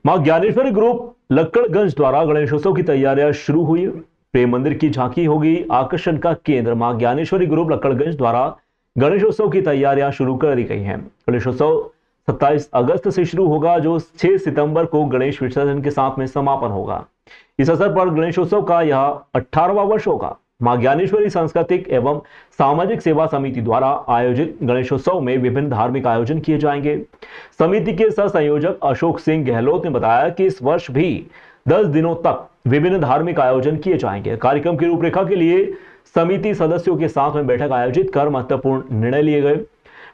मां ज्ञानेश्वरी ग्रुप लक्कड़गंज द्वारा गणेशोत्सव की तैयारियां शुरू हुई। प्रेम मंदिर की झांकी होगी आकर्षण का केंद्र। मां ज्ञानेश्वरी ग्रुप लक्कड़गंज द्वारा गणेशोत्सव की तैयारियां शुरू कर दी गई हैं। गणेशोत्सव 27 अगस्त से शुरू होगा, जो 6 सितंबर को गणेश विसर्जन के साथ में समापन होगा। इस अवसर पर गणेशोत्सव का यह 18वां वर्ष होगा। मां ज्ञानेश्वरी सांस्कृतिक एवं सामाजिक सेवा समिति द्वारा आयोजित गणेशोत्सव में विभिन्न धार्मिक आयोजन किए जाएंगे। समिति के सह संयोजक अशोक सिंह गहलोत ने बताया कि इस वर्ष भी 10 दिनों तक विभिन्न धार्मिक आयोजन किए जाएंगे। कार्यक्रम की रूपरेखा के लिए समिति सदस्यों के साथ में बैठक आयोजित कर महत्वपूर्ण निर्णय लिए गए।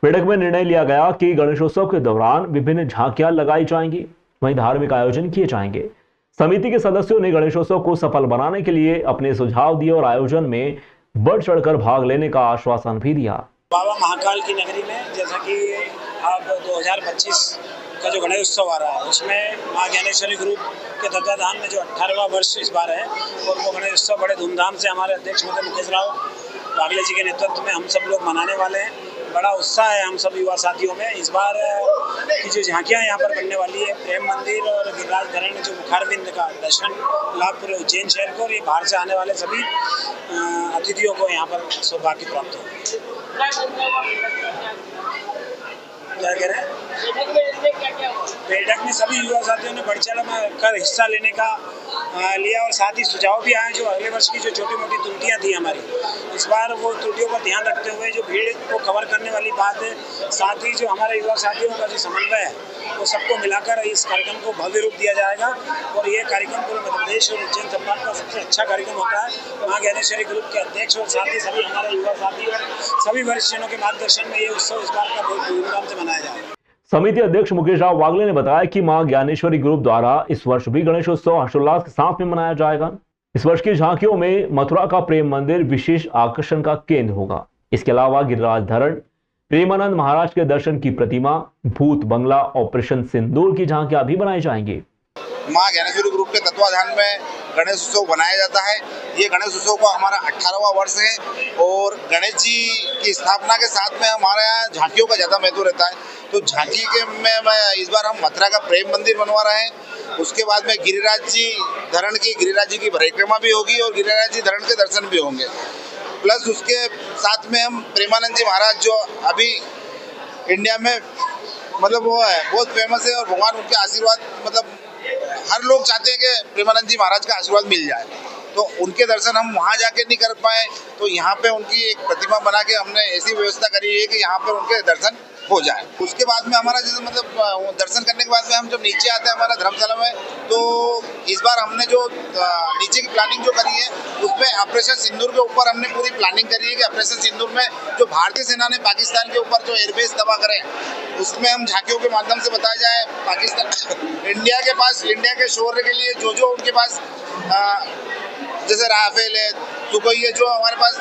बैठक में निर्णय लिया गया कि गणेशोत्सव के दौरान विभिन्न झांकियां लगाई जाएंगी, वहीं धार्मिक आयोजन किए जाएंगे। समिति के सदस्यों ने गणेशोत्सव को सफल बनाने के लिए अपने सुझाव दिए और आयोजन में बढ़ चढ़कर भाग लेने का आश्वासन भी दिया। बाबा महाकाल की नगरी में जैसा कि अब 2025 का जो गणेश उत्सव आ रहा है, उसमें मां ज्ञानेश्वरी ग्रुप के तत्वाधान में जो 18वां वर्ष इस बार है, और वो गणेश उत्सव बड़े धूमधाम से हमारे अध्यक्ष महोदय मुकेश राव वागले जी के नेतृत्व में हम सब लोग मनाने वाले हैं। बड़ा उत्साह है हम सब युवा साथियों में। इस बार की जो झांकियाँ यहाँ पर बनने वाली है, प्रेम मंदिर और गिरिराज धरण जो मुखारविंद का दर्शन लाभ पूरे उज्जैन शहर को और ये बाहर से आने वाले सभी अतिथियों को यहाँ पर सौभाग्य प्राप्त हो। क्या कह रहे हैं? बैठक में सभी युवा साथियों ने बढ़ चढ़ कर हिस्सा लेने का लिया और साथ ही सुझाव भी आए जो अगले वर्ष की जो छोटी मोटी त्रुटियां थी हमारी, इस बार वो त्रुटियों पर ध्यान रखते हुए जो भीड़ को कवर करने वाली बात है, साथ ही जो हमारे युवा साथियों का जो समन्वय है, वो सबको मिलाकर इस कार्यक्रम को भव्य रूप दिया जाएगा। और ये कार्यक्रम पूरे मध्य प्रदेश और उज्जैन संभाग का सबसे अच्छा कार्यक्रम होता है। मां ज्ञानेश्वरी ग्रुप के अध्यक्ष और साथ ही सभी हमारे युवा साथी और सभी वरिष्ठजनों के मार्गदर्शन में ये उत्सव इस बार का बहुत धूमधाम से मनाया जाएगा। समिति अध्यक्ष मुकेश राव वागले ने बताया कि मां ज्ञानेश्वरी ग्रुप द्वारा इस वर्ष भी गणेशोत्सव हर्षोल्लास के साथ में मनाया जाएगा। इस वर्ष की झांकियों में मथुरा का प्रेम मंदिर विशेष आकर्षण का केंद्र होगा। इसके अलावा गिरिराज धरण, प्रेमानंद महाराज के दर्शन की प्रतिमा, भूत बंगला, ऑपरेशन सिंदूर की झांकियां भी बनाई जाएंगी। मां ज्ञानेश्वरी ग्रुप के तत्वाधान में गणेश उत्सव बनाया जाता है। ये गणेश उत्सव का हमारा 18वां वर्ष है और गणेश जी की स्थापना के साथ में हमारे यहाँ झांकियों का ज़्यादा महत्व रहता है। तो झांकी के में इस बार हम मथुरा का प्रेम मंदिर बनवा रहे हैं। उसके बाद में गिरिराज जी की परिक्रमा भी होगी और गिरिराज जी धरण के दर्शन भी होंगे। प्लस उसके साथ में हम प्रेमानंद जी महाराज जो अभी इंडिया में मतलब वो है बहुत फेमस है और भगवान उनके आशीर्वाद मतलब हर लोग चाहते हैं कि प्रेमानंद जी महाराज का आशीर्वाद मिल जाए, तो उनके दर्शन हम वहाँ जाके नहीं कर पाए, तो यहाँ पे उनकी एक प्रतिमा बना के हमने ऐसी व्यवस्था करी है कि यहाँ पे उनके दर्शन हो जाए। उसके बाद में हमारा जैसे मतलब दर्शन करने के बाद में हम जब नीचे आते हैं हमारा धर्मशाला में, तो इस बार हमने जो नीचे की प्लानिंग जो करी है उसमें ऑपरेशन सिंदूर के ऊपर हमने पूरी प्लानिंग करी है कि ऑपरेशन सिंदूर में जो भारतीय सेना ने पाकिस्तान के ऊपर जो एयरबेस तबाह करे, उसमें हम झांकियों के माध्यम से बताया जाए पाकिस्तान इंडिया के शौर्य के लिए जो उनके पास जैसे राफेल है, सुखोई है, जो हमारे पास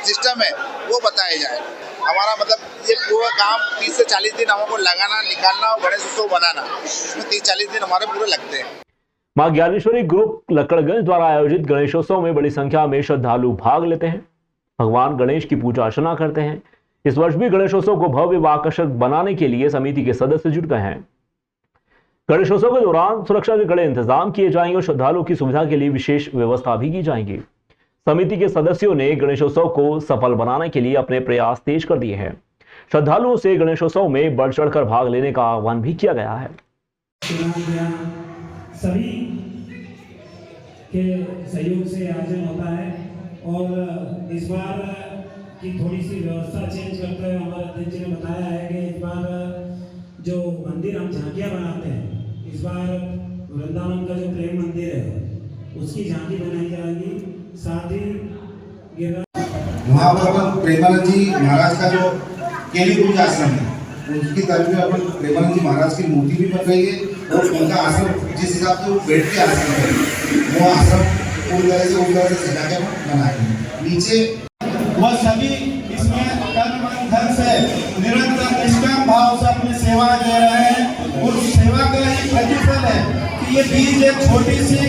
सिस्टम है वो बताया जाए। हमारा मतलब ये पूरा काम 30 से 40 दिन हमको लगाना, निकालना और गणेश उत्सव बनाना, इसमें 30-40 दिन हमारे पूरे लगते हैं। मां ज्ञानेश्वरी ग्रुप लक्कड़गंज द्वारा आयोजित गणेशोत्सव में बड़ी संख्या में श्रद्धालु भाग लेते हैं, भगवान गणेश की पूजा अर्चना करते हैं। इस वर्ष भी गणेशोत्सव को भव्य व आकर्षक बनाने के लिए समिति के सदस्य जुट गए हैं। गणेशोत्सव के दौरान सुरक्षा के कड़े इंतजाम किए जाएंगे और श्रद्धालुओं की सुविधा के लिए विशेष व्यवस्था भी की जाएगी। समिति के सदस्यों ने गणेशोत्सव को सफल बनाने के लिए अपने प्रयास तेज कर दिए हैं। श्रद्धालुओं से गणेशोत्सव में बढ़ चढ़कर भाग लेने का आह्वान भी किया गया है। सभी के सहयोग से आयोजन होता है और इस बार की थोड़ी सी व्यवस्था चेंज करते हुए हमारे अध्यक्ष ने बताया है कि इस बार जो मंदिर हम झांकियाँ बनाते हैं, इस बार वृंदावन का जो प्रेम मंदिर है उसकी झांकी बनाई जाएगी। साथ ही वहाँ पर अपन प्रेमानंद जी महाराज का जो केली कुंज आश्रम है उसकी तरफ में अपन प्रेमानंद जी महाराज की मूर्ति भी बन गई है और उनका आश्रम जिस हिसाब से वो बैठ के आश्रम है वो आश्रम पूरी तरह से सजा के बनाएंगे। नीचे वह सभी इसमें तन मन धन से निरंतर निष्काम भाव से अपनी सेवा दे रहे हैं और सेवा का ही प्रतिफल है कि ये बीज एक छोटी सी